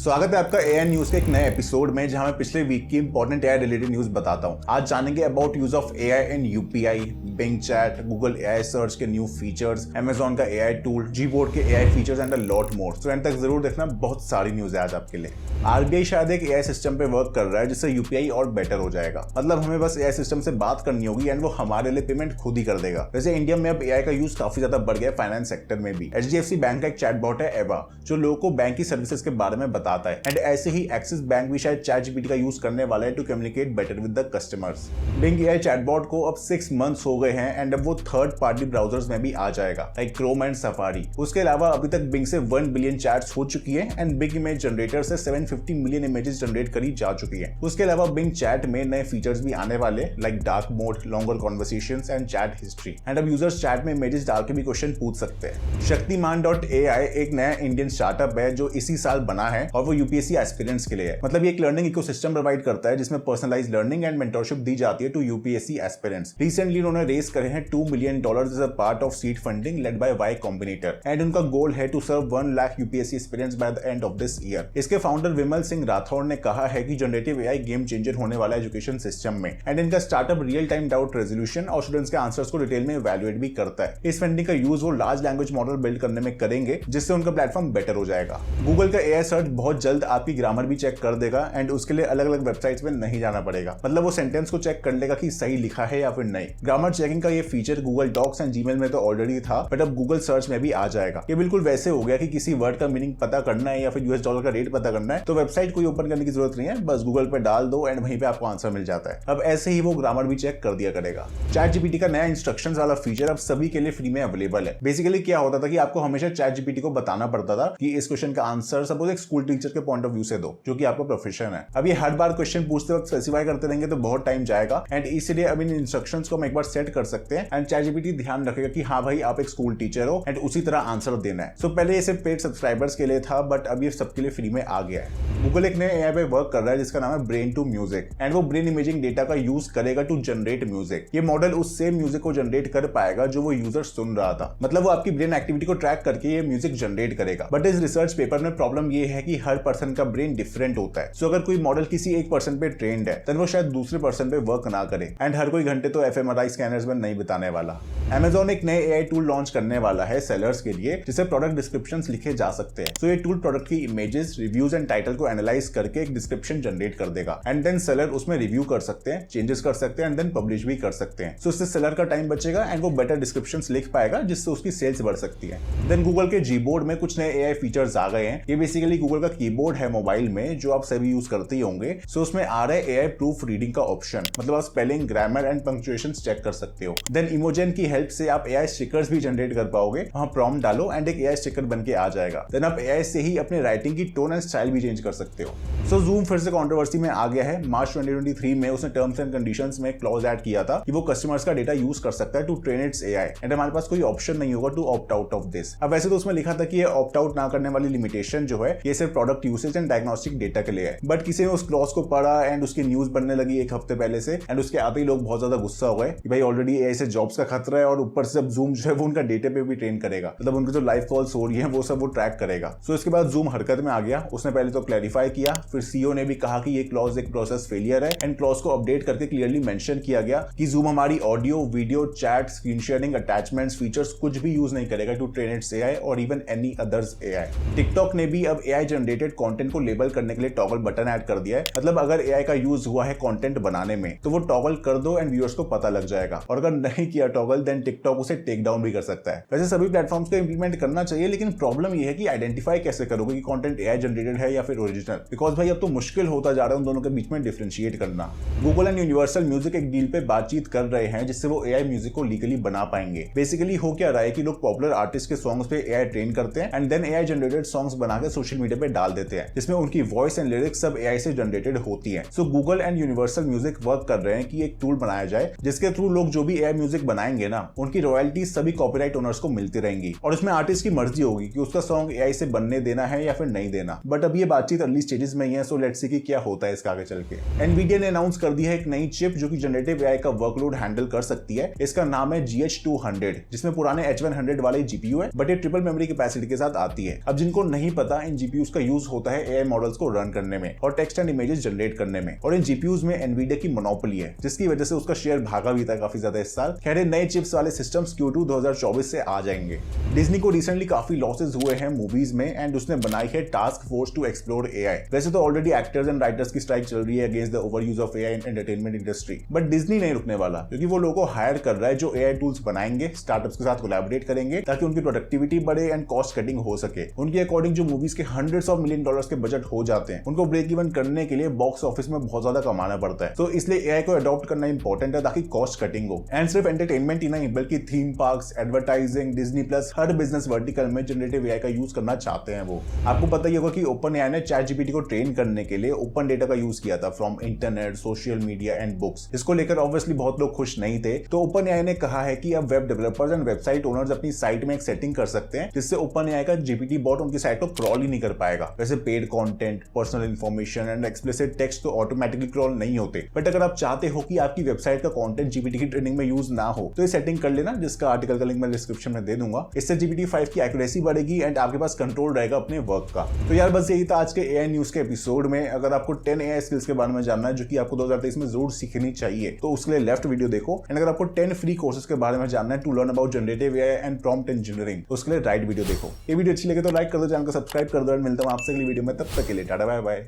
स्वागत है आपका एआई न्यूज के एक नए एपिसोड में, जहां मैं पिछले वीक की इंपॉर्टेंट एआई रिलेटेड न्यूज बताता हूं। आज जानेंगे about use of AI in UPI, Bing chat, Google AI search के न्यू फीचर्स, अमेजॉन का एआई टूल, जीबोर्ड के AI features and a lot more. So end तक जरूर देखना, बहुत सारी न्यूज है आज आपके लिए। आरबीआई शायद एक एआई सिस्टम पे वर्क कर रहा है जिससे यूपीआई और बेटर हो जाएगा। मतलब हमें बस एआई सिस्टम से बात करनी होगी एंड वो हमारे लिए पेमेंट खुद ही कर देगा। वैसे इंडिया में अब एआई का यूज काफी ज्यादा बढ़ गया फाइनेंस सेक्टर में भी। एचडीएफसी बैंक का एक चैटबॉट है एवा, जो लोगों को बैंक की सर्विसेज के बारे में बताता है। एंड ऐसे ही एक्सिस बैंक भी शायद चैटजीपीटी का यूज करने वाला है to communicate better with the customers. Bing AI chatbot को अब 6 मंथ्स हो गए हैं एंड अब वो थर्ड पार्टी ब्राउजर्स में भी आ जाएगा, लाइक क्रोम एंड सफारी। उसके अलावा अभी तक बिंग से 1 बिलियन चैट्स हो चुकी है एंड बिंग इमेज जनरेटर से 750 मिलियन इमेजेस जनरेट करी जा चुकी है। उसके अलावा बिंग चैट में नए फीचर्स भी आने वाले, like dark mode, longer conversations and chat history. And अब यूजर्स चैट में इमेजेस डाल के भी क्वेश्चन पूछ सकते हैं। शक्तिमान.ai एक नया इंडियन स्टार्टअप है जो इसी साल बना है और वो यूपीएससी एस्पिरेंट्स के लिए है। मतलब ये एक लर्निंग इकोसिस्टम प्रोवाइड करता है जिसमें पर्सनलाइज्ड लर्निंग एंड मेंटरशिप दी जाती है टू यूपीएससी एस्पिरेंट्स। रिसेंटली उन्होंने रेस करे हैं $2 million as a part of seed funding led by Y Combinator and उनका गोल है to serve 1 lakh UPSC aspirants by the end of this year. इसके founder Vimal Singh Rathore ने कहा है कि जनरेटिव एआई गेम चेंजर होने वाला है एजुकेशन सिस्टम में। एंड इनका startup real time doubt resolution और स्टूडेंट्स के आंसर्स को डिटेल में इवैल्यूएट भी करता है। इस फंडिंग का यूज वो लार्ज लैंग्वेज मॉडल बिल्ड करने में करेंगे जिससे उनका प्लेटफॉर्म बेटर हो जाएगा। गूगल का एआई सर्च बहुत जल्द आपकी ग्रामर भी चेक कर देगा एंड उसके लिए अलग अलग वेबसाइट्स में नहीं जाना पड़ेगा। मतलब वो सेंटेंस को चेक कर लेगा कि सही लिखा है या फिर नहीं। ग्रामर चेकिंग का ये feature Google Docs and Gmail में तो ऑलरेडी था, बट अब गूगल सर्च में भी आ जाएगा। ये बिल्कुल वैसे हो गया कि किसी वर्ड का मीनिंग पता करना है या फिर यूएस डॉलर का रेट पता करना है तो वेबसाइट कोई ओपन करने की जरूरत नहीं है, बस गूगल पे डाल दो एंड वहीं पे आपको आंसर मिल जाता है। अब ऐसे ही वो ग्रामर भी चेक कर दिया करेगा। चैटजीपीटी का नया इंस्ट्रक्शंस वाला फीचर अब सभी के लिए फ्री में अवेलेबल है। बेसिकली क्या होता था कि आपको हमेशा चैटजीपीटी को बताना पड़ता था कि इस क्वेश्चन का आंसर सपोज एक स्कूल टीचर के पॉइंट ऑफ व्यू से दो, जो कि आपका प्रोफेशन है। अब ये हर बार क्वेश्चन पूछते वक्त स्पेसिफाई करते रहेंगे तो बहुत टाइम जाएगा एंड इसलिए अब इन इंस्ट्रक्शंस को हम एक बार सेट कर सकते हैं एंड चैटजीपीटी ध्यान रखेगा कि हाँ भाई आप एक स्कूल टीचर हो एंड उसी तरह आंसर देना है। सो पहले ये सिर्फ पेड सब्सक्राइबर्स के लिए था, बट अब ये सबके लिए फ्री में आ गया है। गूगल एक नए एआई पे वर्क कर रहा है जिसका नाम है ब्रेन टू म्यूजिक एंड वो ब्रेन इमेजिंग डेटा का यूज करेगा टू जनरेट म्यूजिक। ये मॉडल उस सेम म्यूजिक को जनरेट कर पाएगा जो वो यूजर सुन रहा था। मतलब वो आपकी ब्रेन एक्टिविटी को ट्रैक करके ये म्यूजिक जनरेट करेगा। बट इस रिसर्च पेपर में प्रॉब्लम ये है कि हर पर्सन का ब्रेन डिफरेंट होता है। सो अगर कोई मॉडल किसी एक पर्सन पे ट्रेंड है देन वो शायद दूसरे पर्सन पे वर्क ना करे एंड हर कोई घंटे तो एफएमआरआई स्कैनर्स में नहीं बिताने वाला। अमेजॉन एक नए एआई टूल लॉन्च करने वाला है सेलर्स के लिए, जिससे प्रोडक्ट डिस्क्रिप्शंस लिखे जा सकते हैं। सो ये टूल प्रोडक्ट की इमेजेस, रिव्यूज एंड टाइटल को एनालाइज करके एक डिस्क्रिप्शन जनरेट कर देगा एंड देन सेलर उसमें रिव्यू कर सकते हैं, चेंजेस कर सकते हैं एंड देन पब्लिश भी कर सकते हैं। सो इससे सेलर का टाइम बचेगा एंड वो बेटर डिस्क्रिप्शंस लिख पाएगा जिससे उसकी सेल्स बढ़ सकती है। देन गूगल के जीबोर्ड में कुछ नए एआई फीचर्स आ गए हैं। ये बेसिकली गूगल का कीबोर्ड है मोबाइल में जो आप सभी यूज करते ही होंगे। सो उसमें आ रहा है एआई प्रूफ रीडिंग का ऑप्शन, मतलब आप spelling, grammar and punctuation check कर सकते हो। देन इमोजन की हेल्प से आप एआई स्टिकर्स भी जनरेट कर पाओगे। वहां प्रॉम्प्ट डालो एंड एक एआई स्टिकर बन के आ जाएगा। देन आप एआई से ही अपने राइटिंग की टोन एंड स्टाइल भी चेंज कर सकते हो। सो जूम फिर से कंट्रोवर्सी में आ गया है। मार्च 2023 में उसने टर्म्स एंड कंडीशंस में एक क्लॉज ऐड किया था कि वो कस्टमर्स का डेटा यूज कर सकता है to train its AI and हमारे पास कोई ऑप्शन नहीं होगा to opt out of this. अब वैसे तो उसमें लिखा था कि ये ऑप्ट आउट ना करने वाली लिमिटेशन जो है ये सिर्फ product usage and diagnostic data के लिए है। बट किसी ने उस क्लॉज को पढ़ा एंड उसकी न्यूज बनने लगी एक हफ्ते पहले से एंड उसके आते ही लोग बहुत ज्यादा गुस्सा हो गए कि भाई ऑलरेडी एआई से जॉब्स का खतरा है और ऊपर से अब जूम जो है वो उनका डेटा पे भी ट्रेन करेगा। मतलब उनके जो लाइव कॉल्स हो रही है वो सब वो ट्रैक करेगा। सो इसके बाद जूम हरकत में आ गया। उसने पहले तो क्लैरिफाई किया, फिर सीईओ ने भी कहा कि ये क्लॉज एक प्रोसेस फेलियर है एंड क्लॉज को अपडेट करके क्लियरली मेंशन किया गया कि जूम हमारी audio, video, chat, screen sharing, attachments, features कुछ भी यूज नहीं करेगा टू ट्रेन इट्स एआई और even any others AI. TikTok ने भी अब एआई जनरेटेड कंटेंट को लेबल करने के लिए टॉगल बटन ऐड कर दिया है। मतलब अगर एआई का यूज हुआ है कंटेंट बनाने में तो वो टॉगल कर दो एंड व्यूअर्स को पता लग जाएगा, और अगर नहीं किया टॉगल देन टिकटॉक उसे टेक डाउन भी कर सकता है। वैसे सभी प्लेटफॉर्म्स को इंप्लीमेंट करना चाहिए, लेकिन प्रॉब्लम ये है कि आइडेंटिफाई कैसे करोगे कि कंटेंट एआई जनरेटेड है या फिर ओरिजिनल, बिकॉज भाई अब तो मुश्किल होता जा रहा है उन दोनों के बीच में डिफरेंशिएट करना। गूगल एंड यूनिवर्सल म्यूजिक एक डील पे बातचीत कर रहे हैं जिससे वो एआई म्यूजिक को लीगली बना पाएंगे। बेसिकली हो क्या रहा है कि लोग पॉपुलर आर्टिस्ट के सॉन्ग्स पे एआई ट्रेन करते हैं and then AI generated songs बनाकर सोशल मीडिया पे डाल देते हैं जिसमें उनकी वॉइस एंड लिरिक्स सब एआई से जनरेटेड होती है। So Google and Universal music work कर रहे हैं कि एक टूल बनाया जाए जिसके थ्रू लोग जो भी एआई म्यूजिक बनाएंगे ना देना। उनकी रॉयल्टी सभी कॉपीराइट ओनर्स को मिलती रहेंगी और उसमें आर्टिस्ट की मर्जी होगी कि उसका सॉन्ग एआई से बनने देना है या फिर नहीं देना। बट अब ये बातचीत अर्ली स्टेजेस में ही है, सो लेट्स सी कि क्या होता है इसका आगे चल के। एनवीडिया ने अनाउंस कर दिया है एक नई चिप जो कि जनरेटिव एआई का वर्कलोड हैंडल कर सकती है। इसका नाम है GH200, जिसमें पुराने H100 वाले जीपीयू है, बट ये ट्रिपल मेमोरी कैपेसिटी के साथ आती है। अब जिनको नहीं पता, इन जीपीयूज का यूज होता है एआई मॉडल्स को रन करने में और टेक्स्ट एंड इमेजेस जनरेट करने में, और इन जीपीयूज में एनवीडिया की मोनोपोली है, जिसकी वजह से उसका शेयर भागा भी था काफी ज्यादा इस साल। खैर, नए चिप्स वाले सिस्टम्स Q2 2024 से आ जाएंगे। डिज्नी को रिसेंटली काफी लॉसेस हुए हैं मूवीज में एंड उसने बनाई है task force to explore AI. वैसे तो ऑलरेडी एक्टर्स एंड राइटर्स की स्ट्राइक चल रही है against the over use of AI in entertainment industry, but Disney नहीं रुकने वाला, क्योंकि वो लोगों को हायर कर रहा है जो एआई टूल्स बनाएंगे, स्टार्टअप्स के साथ कोलैबोरेट करेंगे ताकि उनकी प्रोडक्टिविटी बढ़े एंड कॉस्ट कटिंग हो सके। उनके अकॉर्डिंग जो मूवीज के $100 of million के बजट हो जाते हैं, उनको ब्रेक इवन करने के लिए बॉक्स ऑफिस में बहुत ज्यादा कमाना पड़ता है। तो इसलिए एआई को अडॉप्ट करना इंपॉर्टेंट है ताकि कॉस्ट कटिंग हो। एंड सिर्फ एंटरटेनमेंट ही नहीं, बल्कि theme parks, advertising, Disney plus, हर बिजनेस वर्टिकल में जनरेटिव एआई का यूज करना चाहते हैं वो। आपको पता ही होगा कि ओपन एआई ने चैटजीपीटी को ट्रेन करने के लिए ओपन डेटा का यूज किया था from internet, social media and books. इसको लेकर ऑब्वियसली बहुत लोग खुश नहीं थे, तो ओपन एआई ने कहा है कि अब web developers and website owners अपनी साइट में एक सेटिंग कर सकते हैं जिससे ओपन एआई का जीपीटी बॉट उनकी साइट को क्रॉल ही नहीं कर पाएगा। वैसे paid content, personal information and explicit text तो ऑटोमेटिकली क्रॉल नहीं होते, बट अगर आप चाहते हो कि आपकी वेबसाइट का कंटेंट जीपीटी की ट्रेनिंग में यूज ना हो तो ये सेटिंग कर लेना, जिसका आर्टिकल का लिंक मैं डिस्क्रिप्शन में दे दूंगा। इससे GPT-5 की एक्यूरेसी बढ़ेगी एंड आपके पास कंट्रोल रहेगा अपने वर्क का। तो यार बस यही था आज के एआई न्यूज के एपिसोड में। अगर आपको 10 एआई स्किल्स के बारे में जानना है जो कि आपको 2023 में जरूर सीखनी चाहिए, तो उसके लिए लेफ्ट वीडियो देखो। एंड अगर आपको 10 फ्री कोर्सेज के बारे में जानना है to learn about generative AI and prompt engineering, तो उसके लिए राइट वीडियो देखो। ये वीडियो अच्छी लगे तो लाइक कर दो, चैनल को सब्सक्राइब कर दो। मिलता हूं आपसे अगली वीडियो में, तब तक के लिए टाटा बाय बाय।